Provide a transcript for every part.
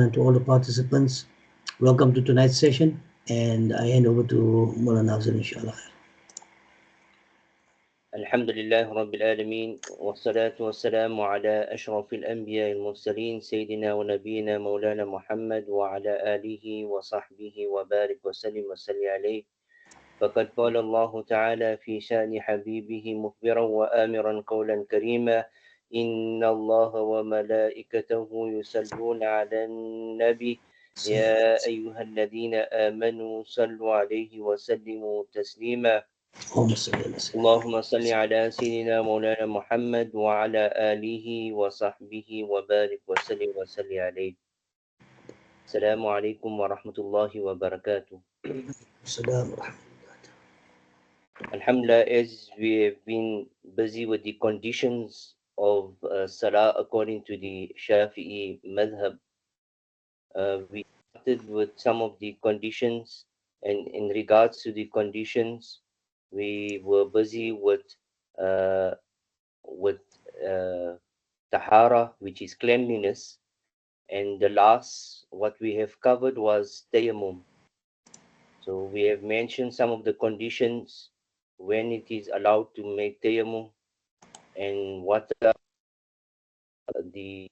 And to all the participants, welcome to tonight's session. And I hand over to Mulana Afzal, inshallah. الحمد لله رب العالمين والصلاة والسلام على أشرف الأنبياء المرسلين سيدنا ونبينا مولانا محمد وعلى آله وصحبه وبارك وسلم وسلم عليه. فقد قال الله تعالى في شأن حبيبه مخبرا وآمرا قولا كريما: إن الله وملائكته يصلون على النبي يا أيها الذين آمنوا صلوا عليه وسلموا تسليما. اللهم صل على سيدنا مولانا محمد وعلى آله وصحبه وبارك وسلم وسلم عليه. السلام عليكم ورحمة الله وبركاته. Alhamdulillah, as we have been busy with the conditions of Salah according to the Shafi'i Madhab, we started with some of the conditions, and in regards to the conditions, we were busy uh, with tahara, which is cleanliness, and the last what we have covered was tayammum. So we have mentioned some of the conditions when it is allowed to make tayammum and what are the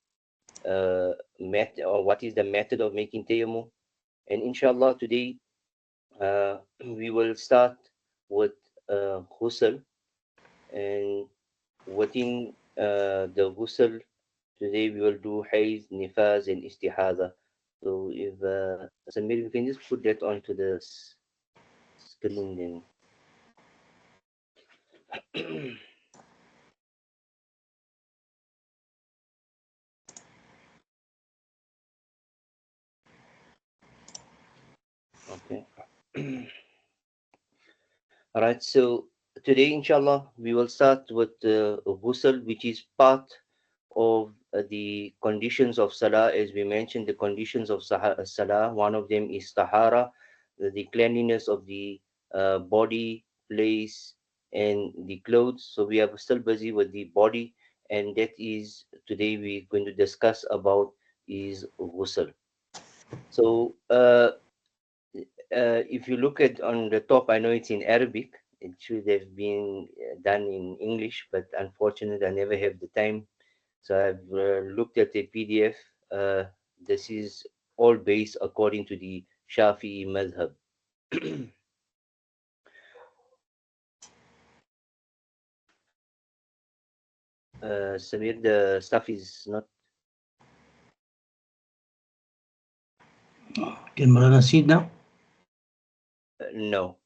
method, or what is the method of making tayammum. And inshallah today we will start with ghusl, and within the ghusl today we will do Hayz, Nifaz, and Istihada. So if Samir, we can just put that onto the screen then. Okay. All right. So today, inshallah, we will start with ghusl, which is part of the conditions of salah. As we mentioned, the conditions of salah, one of them is tahara, the cleanliness of the body, place, and the clothes. So we are still busy with the body, and that is today we're going to discuss about is ghusl. So if you look at on the top, I know it's in Arabic. It should have been done in English, but unfortunately, I never have the time. So I've looked at the PDF. This is all based according to the Shafi Madhab. Samir, the stuff is not. Can Mulana see it now? No.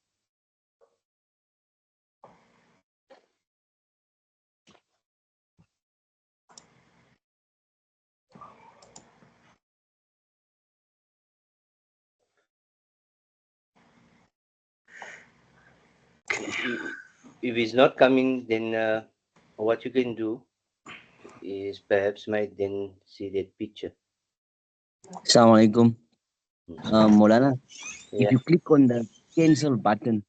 If it's not coming, then what you can do is perhaps might then see that picture. Assalamualaikum. Maulana, Yeah. if you click on the cancel button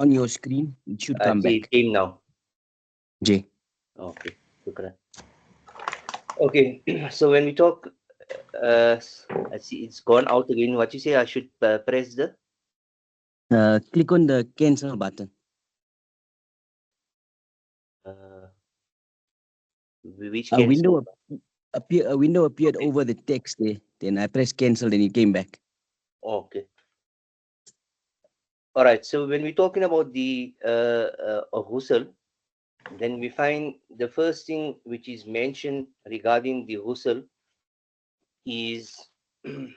on your screen, it should come See, back. it came now. J. Okay. Shukran. Okay. So when we talk, I see it's gone out again. What you say? I should press the. Click on the cancel button. Which A window cancel? appeared over the text there. Then I pressed cancel, then it came back. Okay. All right. So when we're talking about the ghusl, then we find the first thing which is mentioned regarding the ghusl is I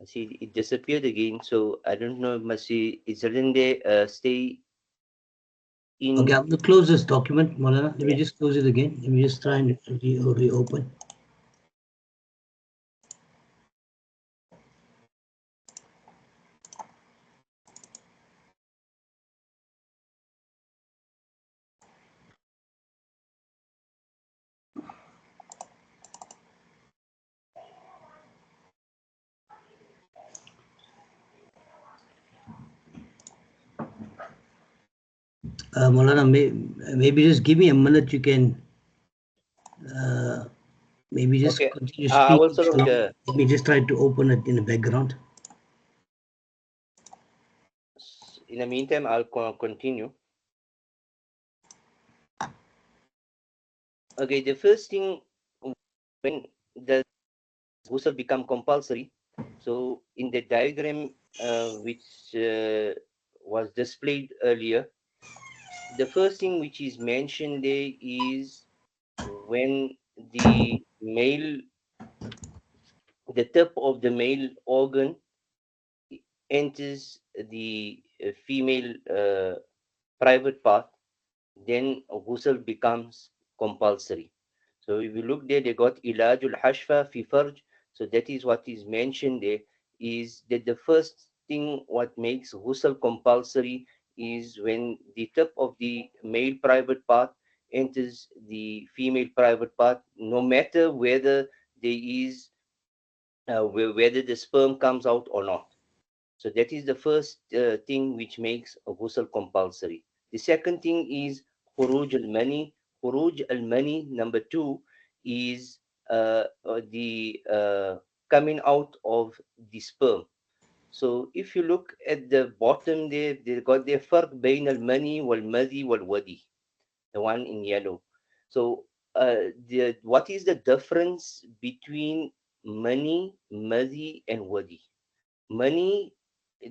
see it disappeared again. So I don't know. Must see it's written there. Stay in. Okay, I'm going to close this document, Mulana. Let me just close it again. Let me just try and reopen. Maulana, maybe just give me a minute. You can Uh, Maybe just Okay, continue I will speaking. sort of Let me just try to open it in the background. in the meantime, I'll continue. Okay, the first thing, when does ghusl become compulsory? So in the diagram which was displayed earlier, the first thing which is mentioned there is when the tip of the male organ enters the female private part, then ghusl becomes compulsory. So if you look there, they got ilajul hashfa fi farj. So that is what is mentioned there, is that the first thing what makes ghusl compulsory is when the tip of the male private part enters the female private part, no matter whether there is whether the sperm comes out or not. So that is the first thing which makes a ghusl compulsory. The second thing is khuruj al-mani. Khuruj al-mani, number two, is the coming out of the sperm. So if you look at the bottom there, they got their farq bain al-mani wal-madi wal-wadi, the one in yellow. So what is the difference between mani, madi, and wadi? Money,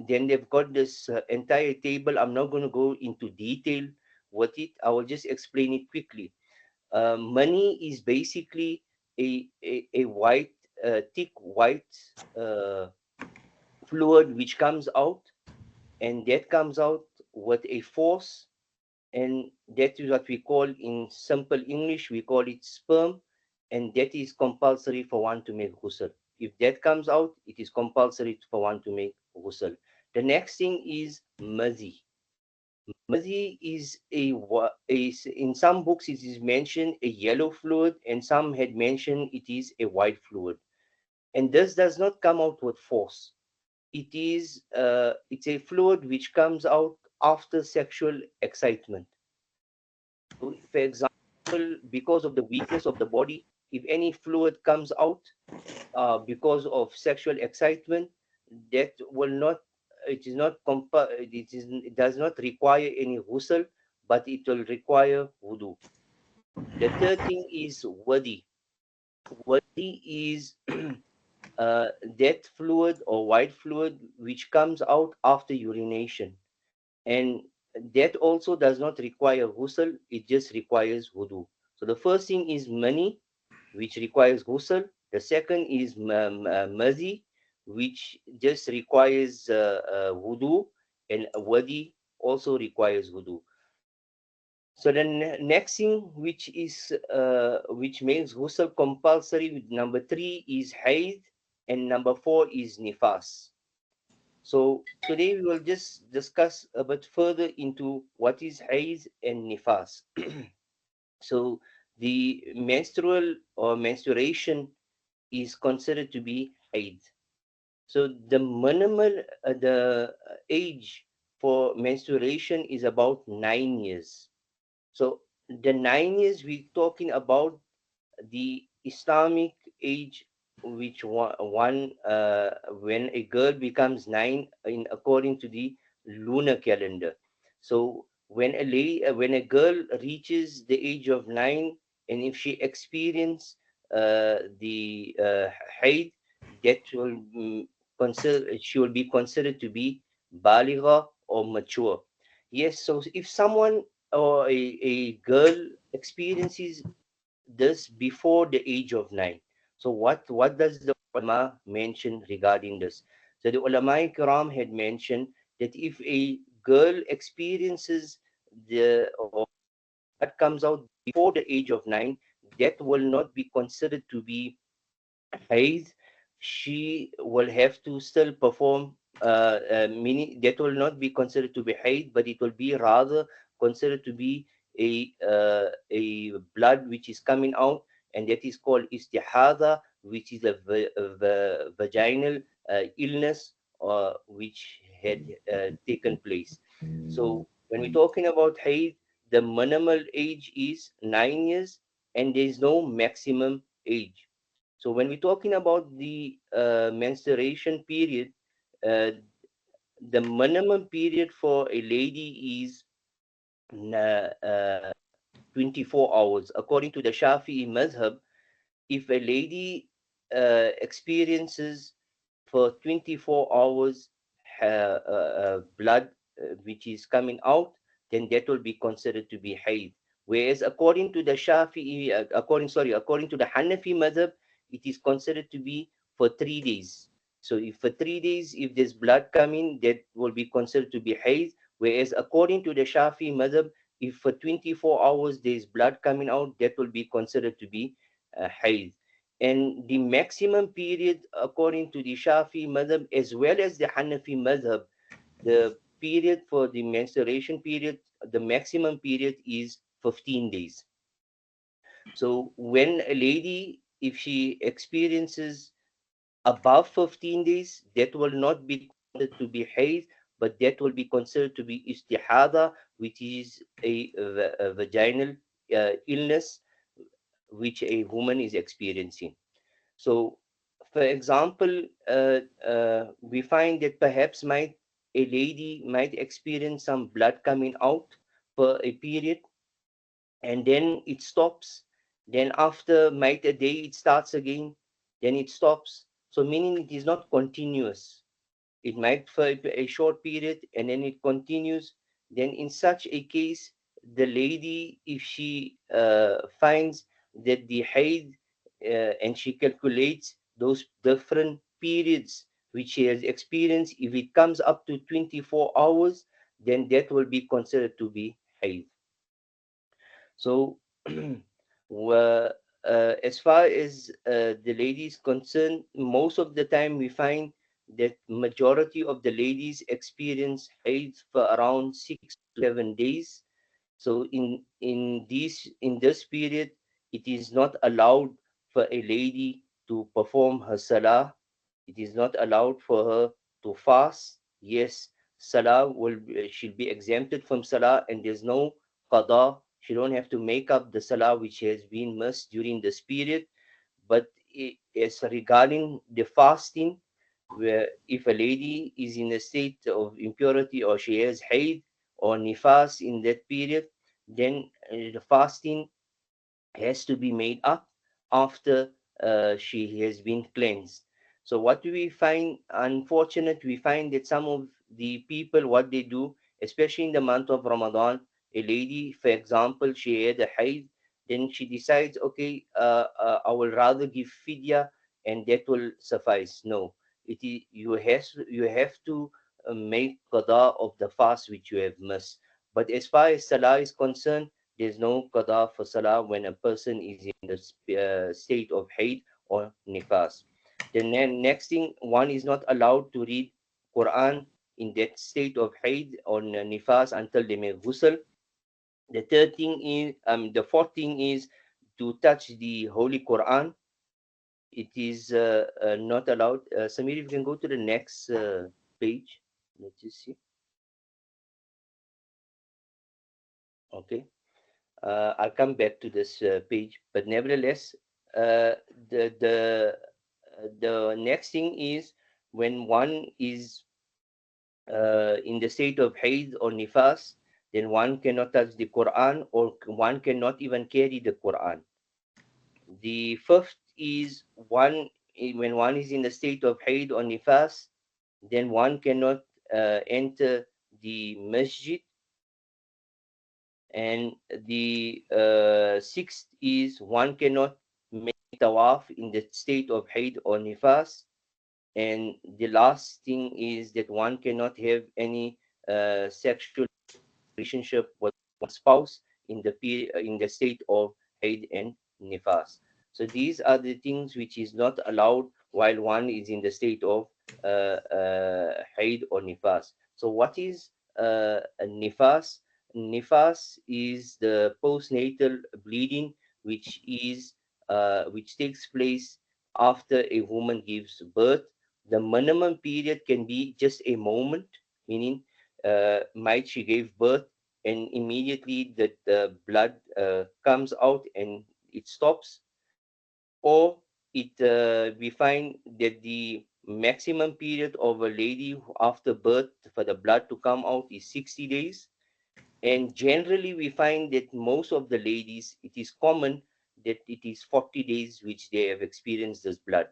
then they've got this entire table. I'm not going to go into detail with it. I will just explain it quickly. Money is basically a white, thick white fluid which comes out, and that comes out with a force, and that is what we call, in simple English, we call it sperm, and that is compulsory for one to make ghusl. If that comes out, it is compulsory for one to make ghusl. The next thing is mazi. Mazi is in some books it is mentioned a yellow fluid, and some had mentioned it is a white fluid. And this does not come out with force. It's a fluid which comes out after sexual excitement. So, for example, because of the weakness of the body, if any fluid comes out because of sexual excitement, that will not, it is not, it does not require any ghusl, but it will require wudu. The third thing is wadi. Wadi is that fluid or white fluid which comes out after urination. And that also does not require ghusl, it just requires wudu. So the first thing is mani, which requires ghusl. The second is mazi, which just requires wudu, and wadi also requires wudu. So the next thing which makes ghusl compulsory, number three is haid, and number four is nifas. So today we will just discuss a bit further into what is haid and nifas. So the menstrual or menstruation is considered to be haid. So the minimal the age for menstruation is about 9 years. So the 9 years we're talking about the Islamic age, which when a girl becomes nine in according to the lunar calendar. So when a girl reaches the age of 9, and if she experiences the haid, that will she will be considered to be baligha or mature. Yes, so if someone or a girl experiences this before the age of 9. So what does the ulama mention regarding this? So the ulama kiram had mentioned that if a girl experiences the or that comes out before the age of 9, that will not be considered to be haid. She will have to still perform, meaning that will not be considered to be haid, but it will be rather considered to be a blood which is coming out, and that is called istihada, which is a vaginal illness which had taken place. So when we're talking about haid, the minimal age is 9 years, and there is no maximum age. So when we're talking about the menstruation period, uh, the minimum period for a lady is uh, uh, 24 hours. According to the Shafi'i Madhab, if a lady experiences for 24 hours blood which is coming out, then that will be considered to be haid. Whereas according to the Shafi'i, according to the Hanafi madhab, it is considered to be for 3 days. So if for 3 days, if there's blood coming, that will be considered to be haid. Whereas according to the Shafi'i madhab, if for 24 hours there's blood coming out, that will be considered to be haid. And the maximum period, according to the Shafi madhab as well as the Hanafi madhab, the period for the menstruation period, the maximum period is 15 days. So when a lady, if she experiences above 15 days, that will not be considered to be haid, but that will be considered to be istihada, which is a vaginal illness which a woman is experiencing. So, for example, we find that perhaps might a lady might experience some blood coming out for a period, and then it stops. Then after might a day it starts again, then it stops. So meaning it is not continuous. It might for a short period and then it continues. Then in such a case, the lady, if she finds that the haid and she calculates those different periods which she has experienced, if it comes up to 24 hours, then that will be considered to be haid. So, as far as the ladies concerned, most of the time we find that majority of the ladies experience haid for around 6 to 7 days. So in this period, it is not allowed for a lady to perform her salah. It is not allowed for her to fast. Yes, salah she'll be exempted from salah, and there's no qada. She don't have to make up the salah which has been missed during this period. But as regarding the fasting, where if a lady is in a state of impurity or she has haid or nifas in that period, then the fasting has to be made up after she has been cleansed. So what do we find? Unfortunate, we find that some of the people, what they do, especially in the month of Ramadan, a lady, for example, she had a haid, then she decides, okay, I will rather give fidya and that will suffice. No, it is you have to make qada of the fast which you have missed. But as far as salah is concerned, there's no qada for salah when a person is in the state of haid or nifas. The next thing, one is not allowed to read Quran in that state of haid or nifas until they make ghusl. The fourth thing is to touch the Holy Quran. It is not allowed. Samir, if you can go to the next page. Let's just see. Okay. I'll come back to this page, but nevertheless, uh, the the the next thing is when one is in the state of haid or nifas, then one cannot touch the Quran or one cannot even carry the Quran. The fifth is when one is in the state of haid or nifas, then one cannot enter the masjid. And the sixth is one cannot make tawaf in the state of haid or nifas. And the last thing is that one cannot have any sexual relationship with one spouse in the state of haid and nifas. So these are the things which is not allowed while one is in the state of haid or nifas. So what is a nifas? Nifas is the postnatal bleeding which takes place after a woman gives birth. The minimum period can be just a moment, meaning might she gave birth and immediately the blood comes out and it stops, or we find that the maximum period of a lady after birth for the blood to come out is 60 days. And generally, we find that most of the ladies, it is common that it is 40 days which they have experienced this blood.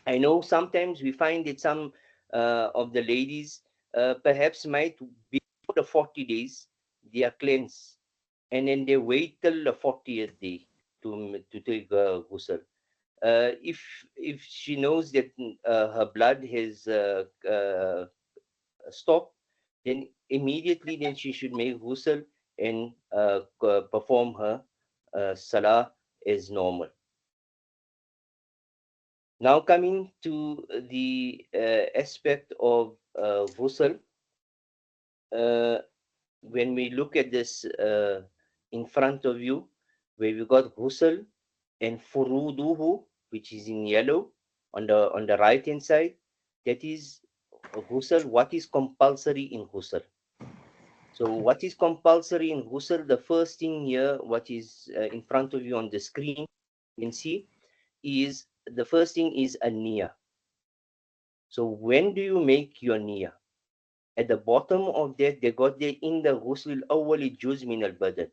I know sometimes we find that some of the ladies perhaps might, before the 40 days, they are cleansed, and then they wait till the 40th day to take ghusl. If she knows that her blood has stopped, then immediately then she should make ghusl and perform her salah as normal. Now coming to the aspect of ghusl, uh, when we look at this in front of you, where we got ghusl and furuduhu, which is in yellow on the right hand side, that is ghusl. What is compulsory in ghusl? So what is compulsory in ghusl? The first thing here, what is in front of you on the screen, you can see, is the first thing is a niyyah. So when do you make your niyyah? At the bottom of that, they got there in the ghusl al-awwali juz min al-badan.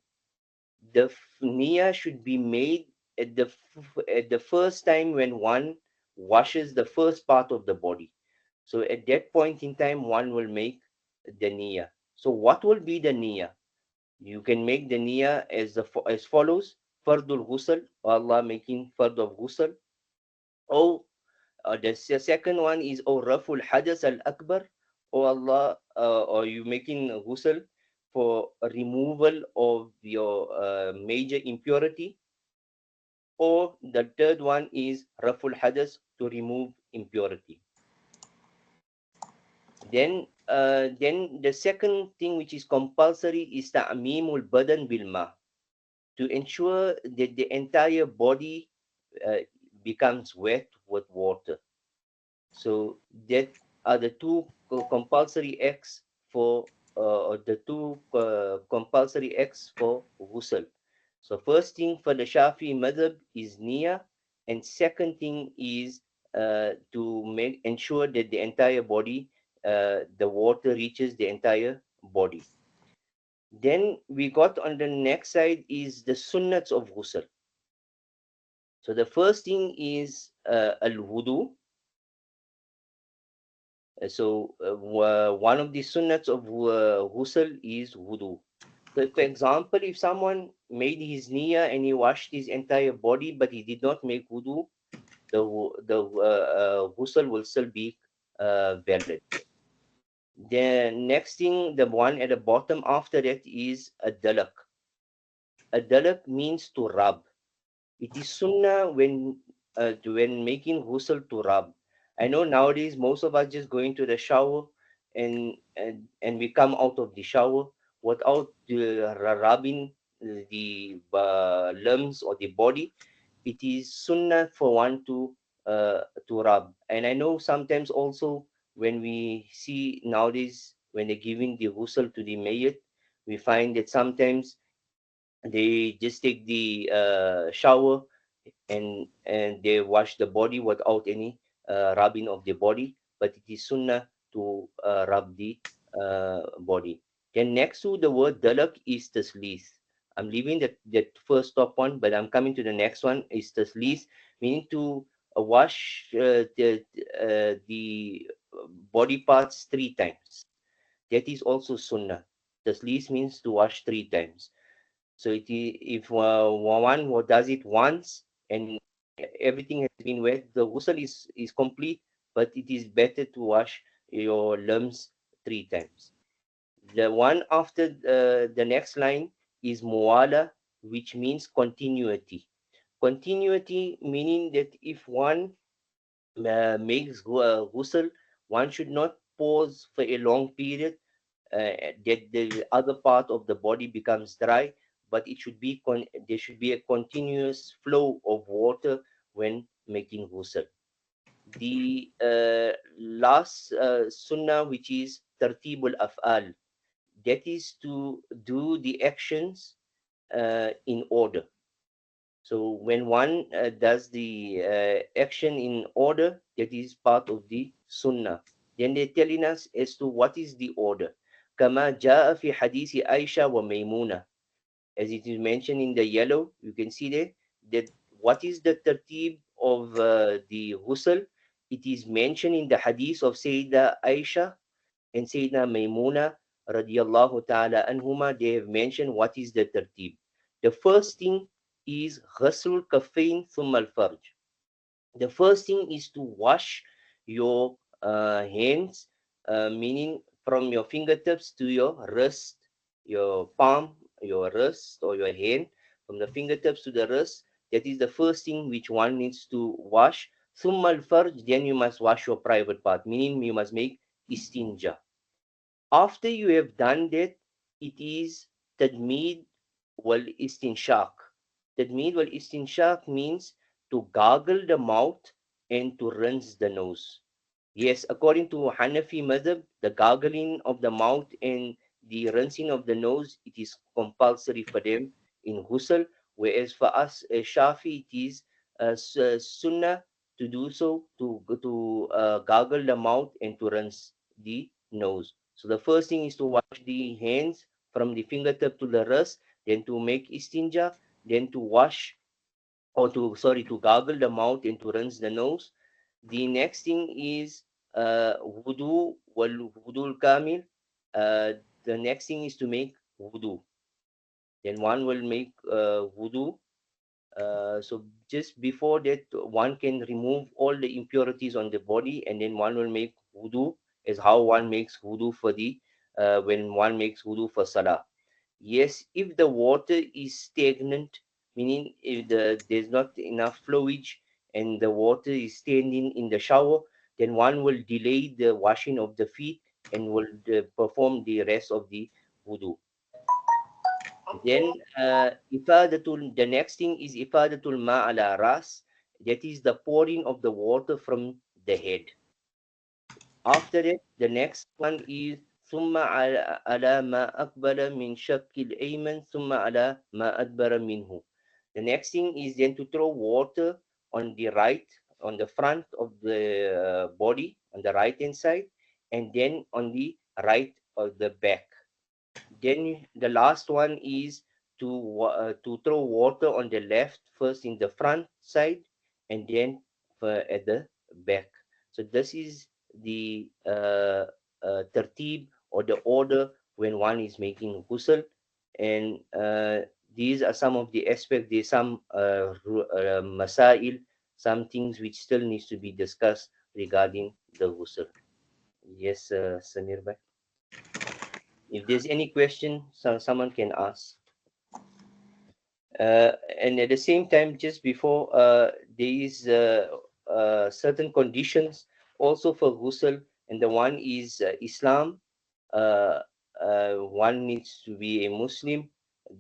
The niyyah should be made at the first time when one washes the first part of the body. So at that point in time, one will make the niyyah. So what will be the niyyah? You can make the niyyah as follows: Fardul ghusl, Allah making fard of ghusl. Or the second one is O Raful Hadas al Akbar, O Allah, or you making ghusl for a removal of your major impurity. Or the third one is Raful Hadas, to remove impurity. Then the second thing which is compulsory is Ta'mimul Badan bil Ma, to ensure that the entire body uh, becomes wet with water. So that are the two compulsory acts for the two compulsory acts for ghusl. So first thing for the Shafi Madhab is niyyah, and second thing is to make ensure that the entire body, the water reaches the entire body. Then we got on the next side is the sunnats of ghusl. So the first thing is al-wudu. One of the sunnats of ghusl is wudu. So, for example, if someone made his niyyah and he washed his entire body, but he did not make wudu, the ghusl will still be valid. The next thing, the one at the bottom after that, is a dalak. A dalak means to rub. It is sunnah when making ghusl to rub. I know nowadays most of us just go into the shower and we come out of the shower without rubbing the limbs or the body. It is sunnah for one to rub. And I know sometimes also when we see nowadays when they're giving the ghusl to the mayyit, we find that sometimes they just take the shower and they wash the body without any rubbing of the body, but it is sunnah to rub the body. Then next to the word dalak is taslis. I'm leaving that first top one, but I'm coming to the next one is taslis, meaning to wash the body parts 3 times. That is also sunnah. Taslis means to wash 3 times. So if one does it once and everything has been wet, the ghusl is complete, but it is better to wash your limbs 3 times. The one after the next line is muwala, which means continuity. Continuity meaning that if one makes ghusl, one should not pause for a long period that the other part of the body becomes dry, but it should be there should be a continuous flow of water when making ghusl. The last sunnah, which is tartibul af'al, that is to do the actions in order. So when one does the action in order, that is part of the sunnah. Then they're telling us as to what is the order. كما جاء في حديث عائشة وميمونة, as it is mentioned in the yellow, you can see there that what is the tertib of the ghusl. It is mentioned in the hadith of Sayyida Aisha and Sayyidina Maymuna radiyallahu ta'ala anhuma. They have mentioned what is the tertib. The first thing is ghaslul kafain thumma al-farj. The first thing is to wash your hands, meaning from your fingertips to your wrist, your palm, your wrist or your hand, from the fingertips to the wrist. That is the first thing which one needs to wash. Thumma al-farj, then you must wash your private part, meaning you must make istinja. After you have done that, it is tadmeed wal istinshaq. Tadmeed wal istinshaq means to gargle the mouth and to rinse the nose. Yes, according to Hanafi Madhab, the gargling of the mouth and the rinsing of the nose, it is compulsory for them in ghusl, whereas for us, Shafi, it is sunnah to do so, to gargle the mouth and to rinse the nose. So the first thing is to wash the hands from the fingertip to the wrist, then to make istinja, then to wash or to sorry to gargle the mouth and to rinse the nose. The next thing is wudu wal wudu kamil. The next thing is to make wudu. Then one will make wudu. So just before that, one can remove all the impurities on the body, and then one will make wudu. Is how one makes wudu for the when one makes wudu for salah. Yes, if the water is stagnant, meaning if there's not enough flowage and the water is standing in the shower, then one will delay the washing of the feet and will perform the rest of the wudu. Then the next thing is ifadatul ma ala ras, that is the pouring of the water from the head. After that, the next one is ثم على ما أقبل من شق الأيمن ثم على ما أدبر منه. The next thing is then to throw water on the right, on the front of the body, on the right hand side, and then on the right of the back. Then the last one is to throw water on the left, first in the front side, and then at the back. So this is the tertib or the order when one is making ghusl, and these are some of the aspects. There's some masail, some things which still needs to be discussed regarding the ghusl. Yes, Samir bhai. If there's any question, someone can ask. And at the same time, just before, there is certain conditions also for ghusl, and the one is Islam. One needs to be a Muslim.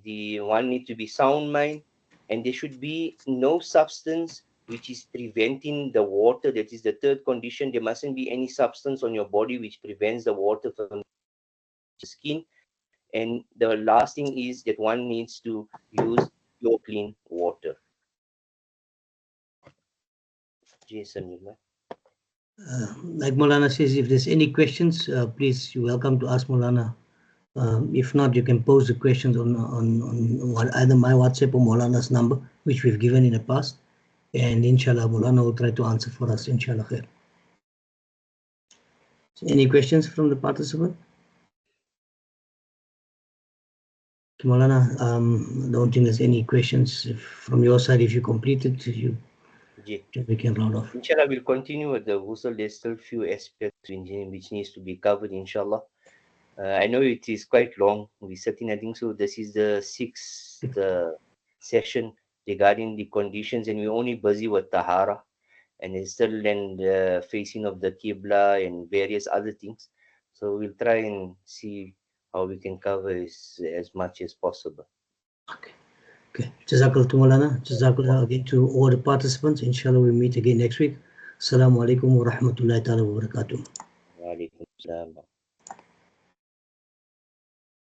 The one needs to be sound mind, and there should be no substance which is preventing the water. That is the third condition. There mustn't be any substance on your body which prevents the water from the skin. And the last thing is that one needs to use pure clean water. Jason, Like Maulana says, if there's any questions, please, you're welcome to ask Maulana. If not, you can pose the questions on either my WhatsApp or Maulana's number, which we've given in the past. And inshallah, Maulana will try to answer for us, inshallah khair. So any questions from the participant? Maulana, don't think there's any questions. From your side, if you completed, we can round off. Inshallah, we'll continue with the ghusl. There's still few aspects which needs to be covered, inshallah. I know it is quite long. We're sitting, I think so. This is the sixth session regarding the conditions, and we're only busy with tahara, and it's still in the facing of the qibla and various other things. So we'll try and see how we can cover as much as possible. Okay. Jazakallah to Maulana. Jazakallah again to all the participants. Inshallah, we'll meet again next week. Assalamu alaikum wa rahmatullahi ta'ala wa barakatuh. Wa alaikum salam.